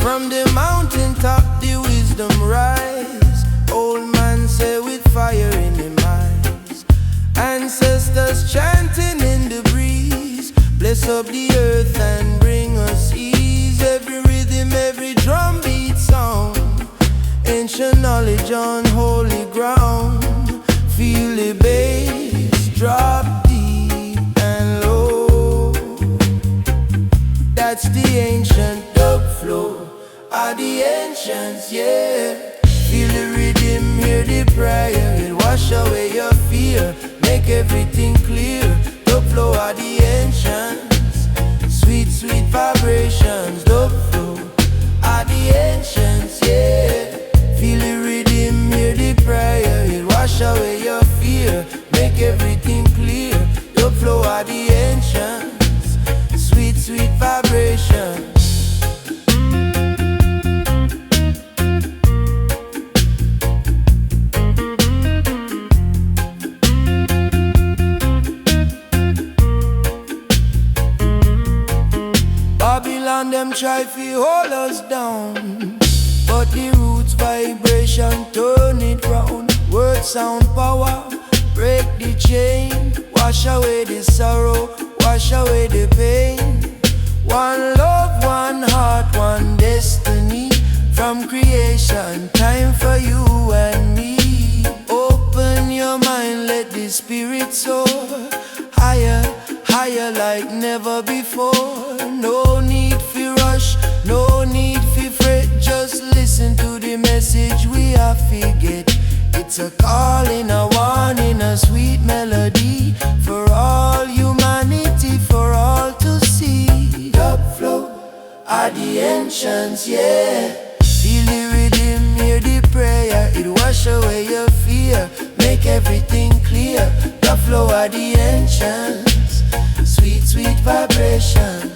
From the mountain top the wisdom rise. Old man say with fire in him eyes. Ancestors chanting in the breeze. Bless up the earth and bring us ease. Every rhythm, every drum beat sound. Ancient knowledge on holy ground. Feel the bass drop deep and low. That's the ancient dub flow. Are the ancients, yeah. Feel the rhythm, hear the prayer. It wash away your fear, make everything clear. Dub flow are the ancients. Sweet, sweet vibrations. Dub flow are the ancients, yeah. Feel the rhythm, hear the prayer. It wash away your fear, make everything clear. Dub flow are the ancients. Sweet, sweet vibrations. Babylon them try to hold us down, but the roots vibration turn it round. Word sound power, break the chain. Wash away the sorrow, wash away the pain. One love, one heart, one destiny. From creation, time for you and me. Open your mind, let the spirit soar. Higher, higher like never before. No need for rush, no need for fret. Just listen to the message we have to get. It's a calling, a warning, a sweet melody for all humanity, for all to see. Dub flow are the ancients, yeah. Feel the rhythm, hear the prayer. It wash away your fear, make everything clear. Dub flow are the ancients. Sweet, sweet vibration.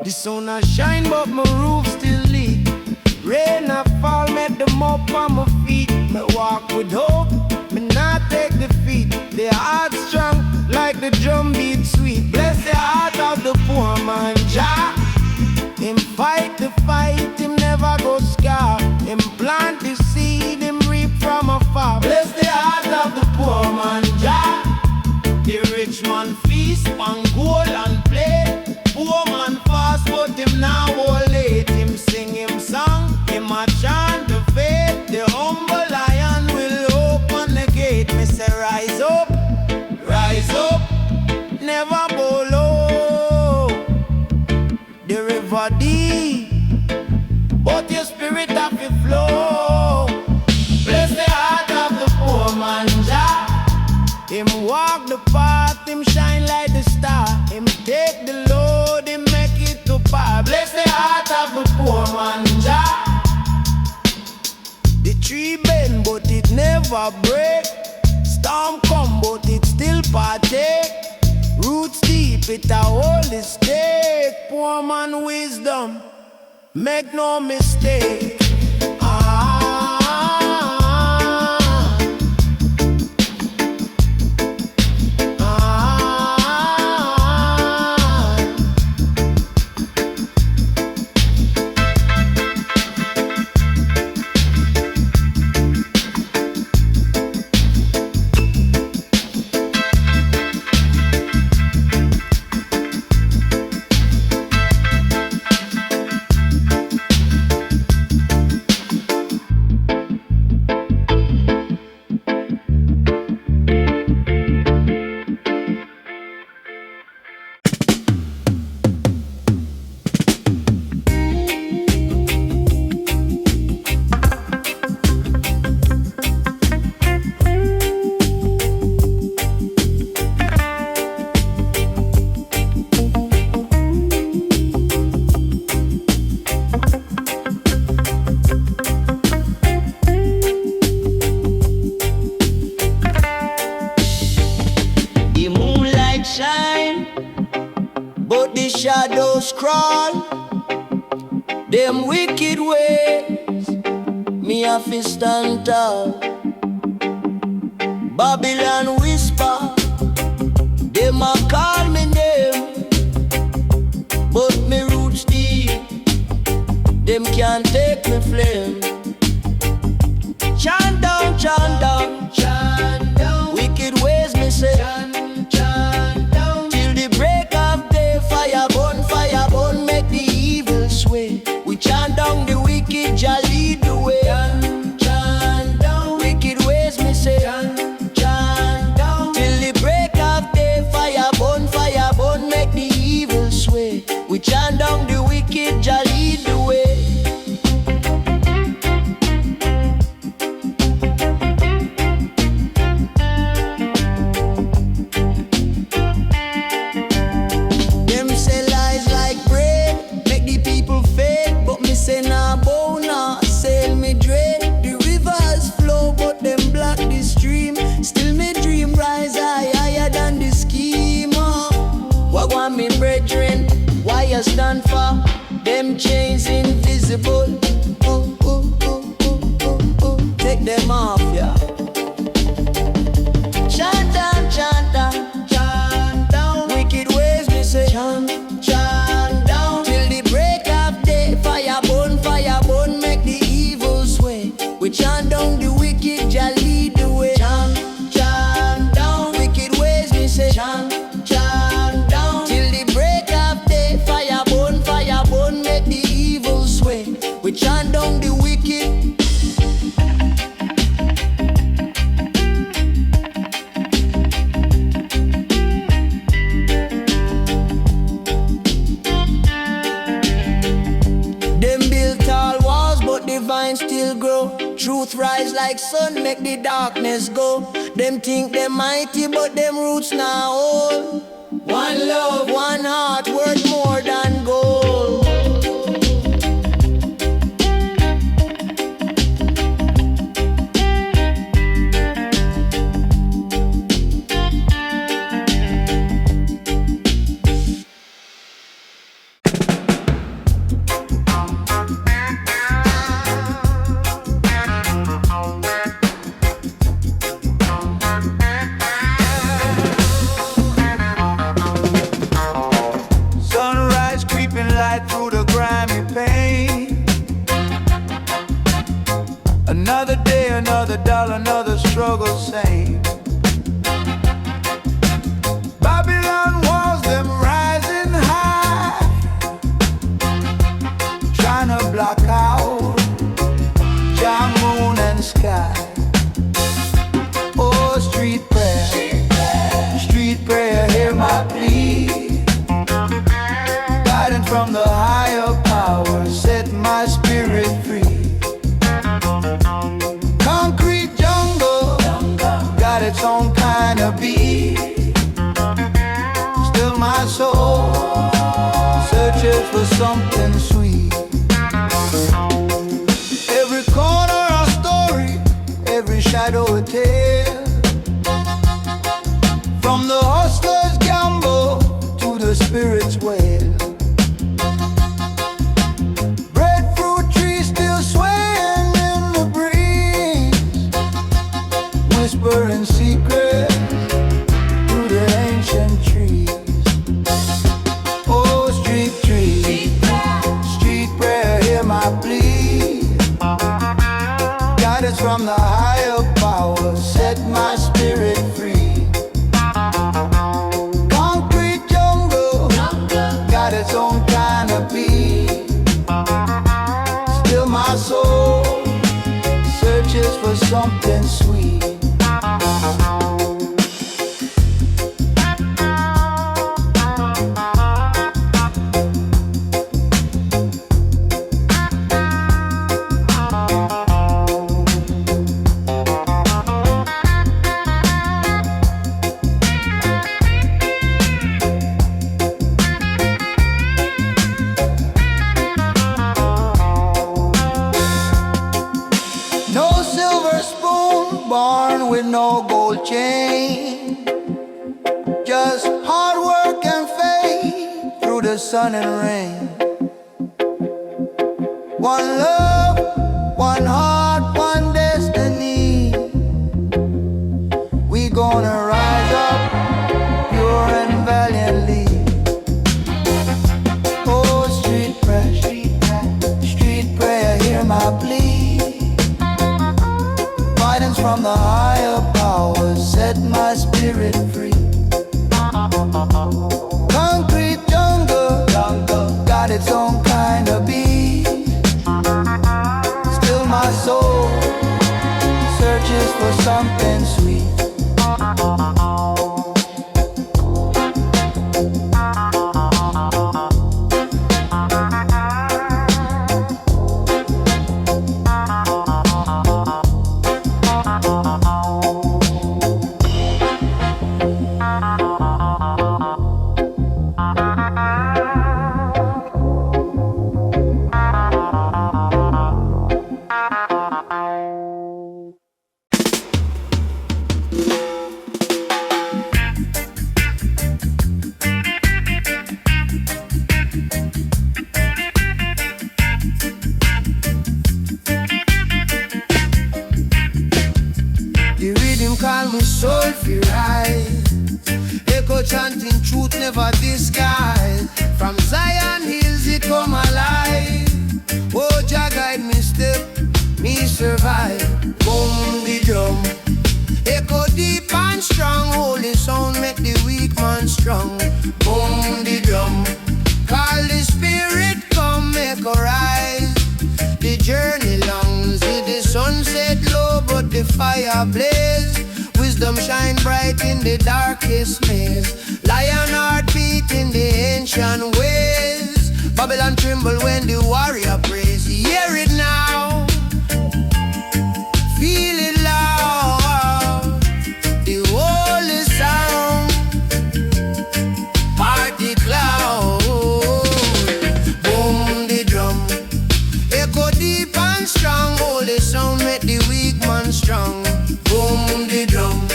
The sun a shine but my roof still leak. Rain a fall, make the mop on my feet. Me walk with hope, me not take defeat. The heart strong like the drum beat sweet. Bless the heart of the poor man Jah. Him fight the fight, him never go scar. Him plant the seed, him reap from afar. Bless the heart of the poor man Jah. The rich man feast on gold and plate. Poor man fast, but him now hold late. Him sing him song, him a chant the faith. The humble lion will open the gate. Me say rise up, never bow low. The river deep, but your spirit have to flow. Bless the heart of the poor man Jah. Him walk the path, him shine like the star. Him take the load, him make it to par. Bless the heart of the poor man Jah. The tree bend but it never break. Storm come but it still partake. Roots deep, it a holy stake. Poor man wisdom, make no mistake. the shadows crawl, them wicked ways, me have to stand tall. Babylon whisper, them a call me name, but me roots deep, them can't take me flame. Chant down, chant down, chant down. Wicked ways me say, chant, chant down. Till the break of day, fire burn, make the evil sway. We chant down the wicked, Jah lead the way. Chant, chant down. Wicked ways me say, chant, chant down. Till the break of day, fire burn, make the evil sway. We chant down the wicked, Jah lead the way. Me brethren, why you stand for them chains invisible? Take them off, yeah. Chant down, chant down, chant down. Wicked ways me say, chant, chant down. Till the break of day, fire burn, make the evil sway. We chant down the wicked, Jah lead the way. Chant, chant down. Wicked ways me say, chant, chant down. Fire burn, make the evil sway. We chant down the wicked. Them build tall walls, but the vines still grow. Truth rise like sun, make the darkness go. Them think they're mighty, but them roots now old. One love, one heart, worth more than gold. Through the grimy pain. Another day, another dollar, another struggle same. Babylon walls, them rising high, trying to block out Jah, moon and sky. Oh, street prayer, hear my plea. From the higher power, set my spirit free. Concrete jungle, got its own kind of beat. Still my soul searches for something sweet. Every corner a story, every shadow a tale. From the hustler's gamble to the spirit's wail. Whispering secrets through the ancient trees. Oh, street prayer, hear my plea. Guidance from the higher power, set my spirit free. Concrete jungle, got its own kind of beat. Still my soul searches for something sweet. With no gold chain, just hard work and faith through the sun and rain. One love, one heart, one destiny. We gonna rise up pure and valiantly. Oh, street prayer, hear my plea. Guidance from the higher powers, set my spirit free. Concrete jungle got its own kind of beat. Still my soul searches for something sweet. Chanting truth never disguised. From Zion hills it come alive. Oh, Jah guide me step, me survive. Boom the drum, echo deep and strong. Holy sound make the weak man strong. Boom the drum, call the spirit come make a rise. The journey long, see the sunset low but the fire blaze. Wisdom shine bright in the darkest maze. Lion heart beat in the ancient ways. Babylon tremble when the warrior prays. Hear it now, feel it loud. The holy sound, party cloud. Boom the drum, echo deep and strong. Holy sound make the weak man strong. Boom the drum,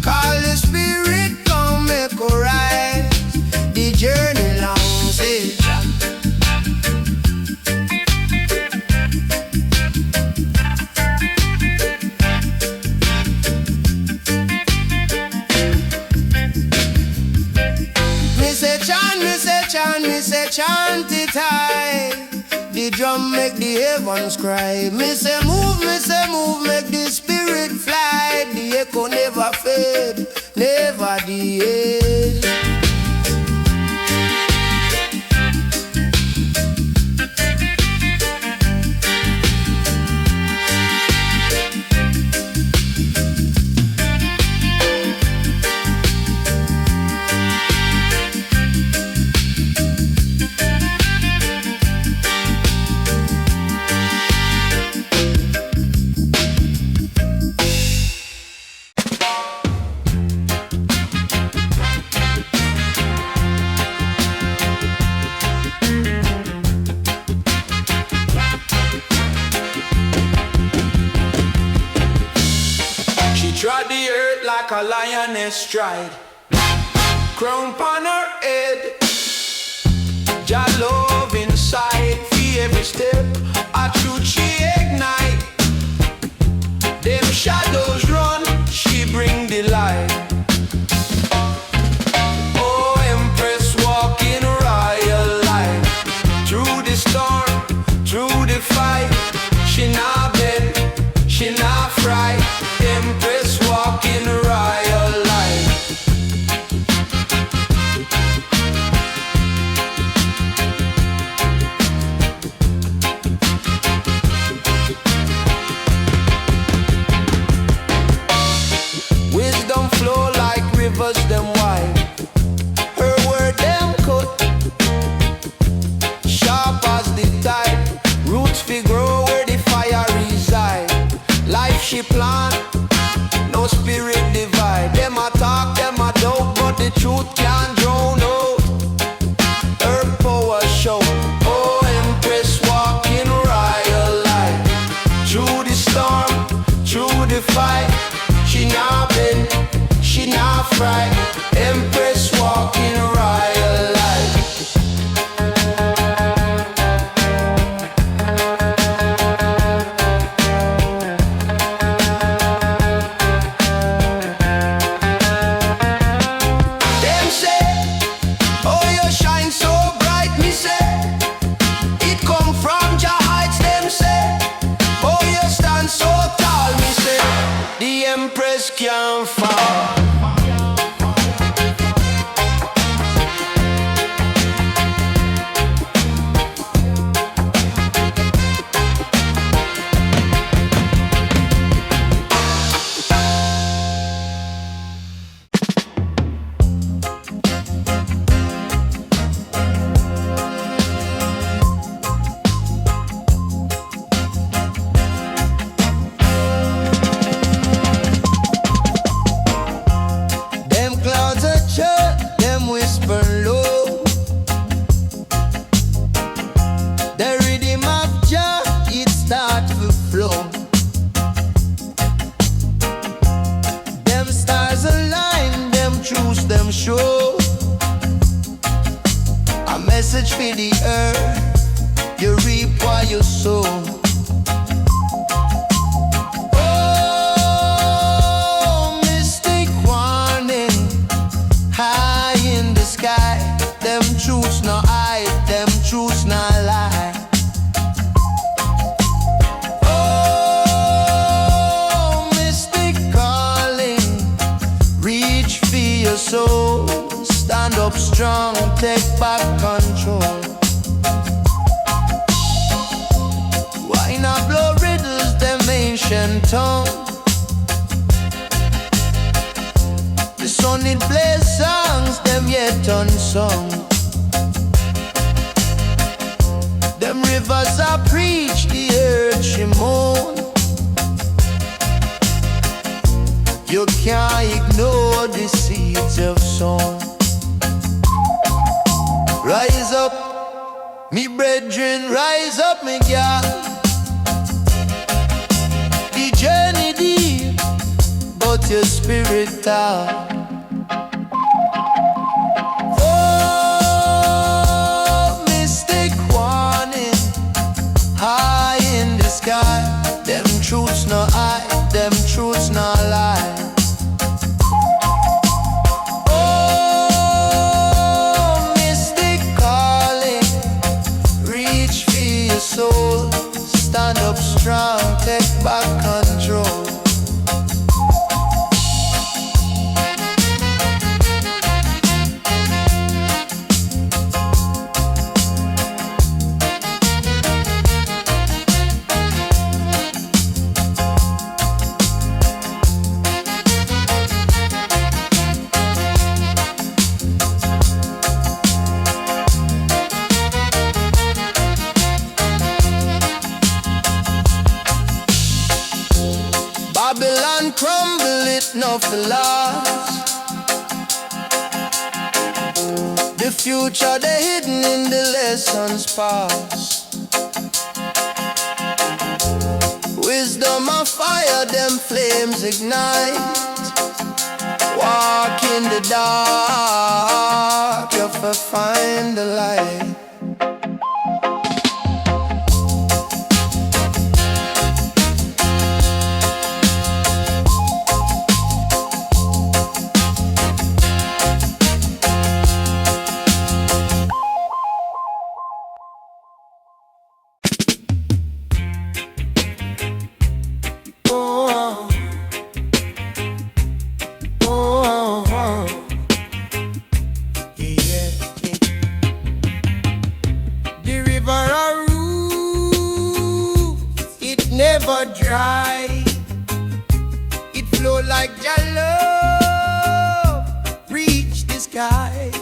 call the spirit come make a rise. The journey long, say me say chant, me say chant, me say chant it high. The drum make the heavens cry. Me say move, make the spirit fly. The echo never fade, never die. Trod the earth like a lioness stride. Crown upon her head, Jah love inside. For every step, a truth she ignite. Them shadows run, she bring the light. Oh, Empress walking royal life. Through the storm, through the fight, she not bend, she not fright. Empress walking royal life. Wisdom flow like rivers them wide. Her word them cut, sharp as the tide. Roots fi grow where the fire reside. Life she plant, no spirit divide. Them a talk, them a doubt, but the truth can't drown out. Her power show. Oh, Empress walking royal life. Through the storm, through the fight, she not bend, she not fright. Empress walking royal life. for the earth, you reap what you sow. Oh, mystic warning, high in the sky, them truths no hide, them truths no lie. Oh, mystic calling, reach for your soul, stand up strong, take back control. Why not blow riddles, them ancient tongue? The sun it plays songs, them yet unsung. Them rivers are preach, the earth she moan. You can't ignore the seeds of song. Rise up, me brethren, rise up, me gal. The journey deep, but your spirit out. Oh, mystic warning, high in the sky, them truths no hide, them truths no lie. Soul, stand up strong, take back control. Babylon crumble, it not for lost. The future they hidden in the lessons past. Wisdom and fire, them flames ignite. Walk in the dark, you will find the light. Dry, it flow like Jah love, reach the sky.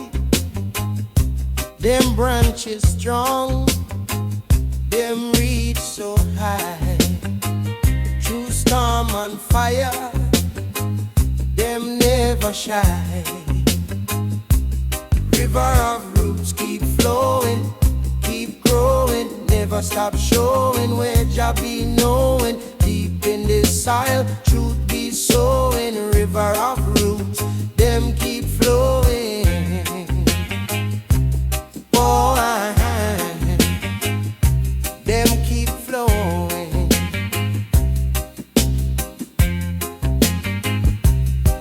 Them branches strong, them reach so high. Through storm and fire, them never shy. River of roots keep flowing, keep growing, never stop showing where Jah be knowing. Deep in this soil, truth be sowing. River of roots, them keep flowing. Oh, them keep flowing.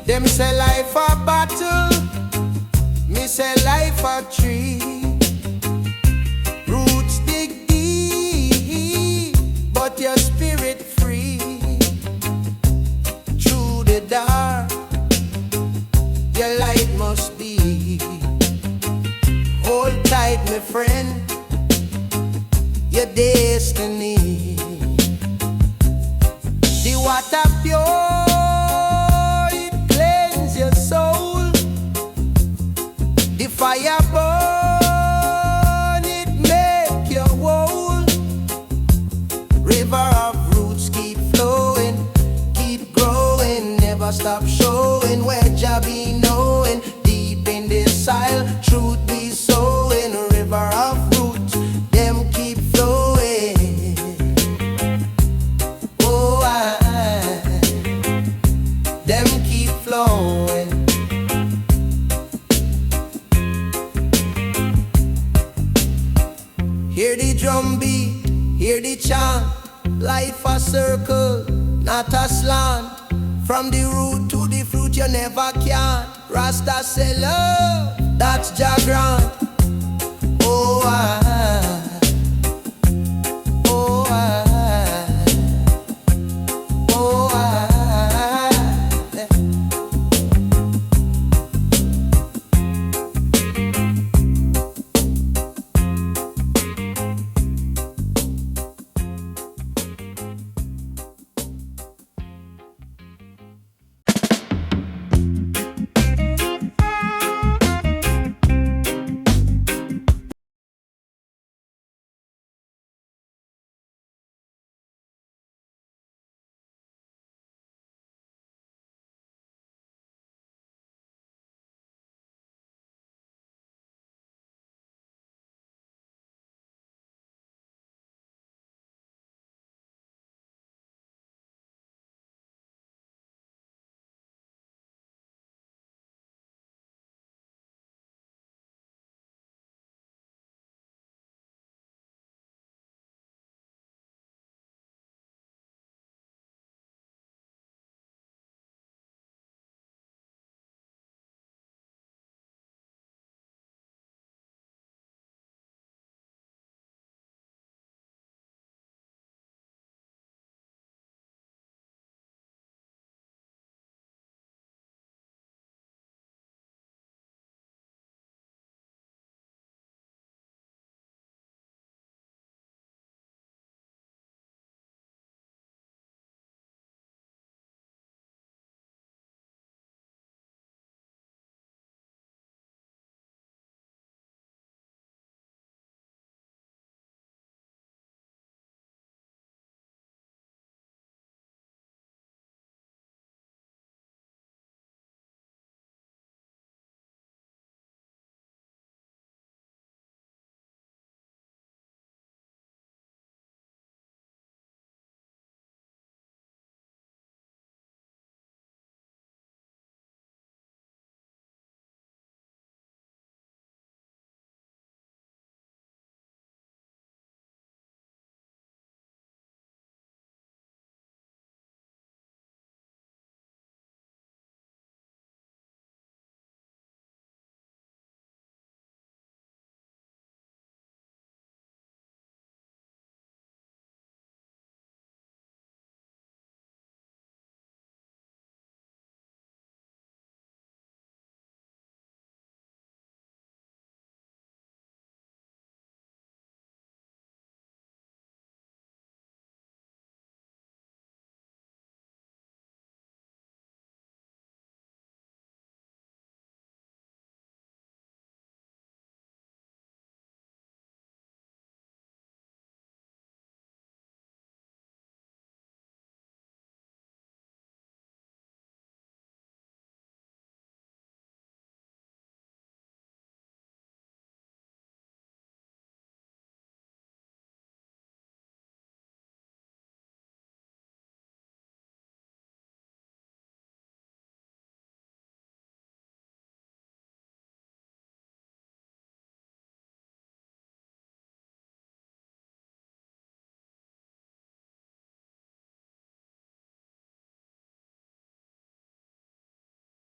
Them say life a battle, me say life a tree. Roots dig deep, but your spirit free. Through the dark, your light must be. Hold tight, my friend, your destiny. The water pure, it cleanses your soul. The fire burn, it make you whole. River of roots keep flowing, keep growing, never stop showing where Jah be knowing. Deep in this soil, truth be sowing. River of roots, them keep flowing. Oh, them keep flowing. Hear the chant, life a circle, not a slant. From the root to the fruit you never can. Rasta say love, that's Jah grant. Oh,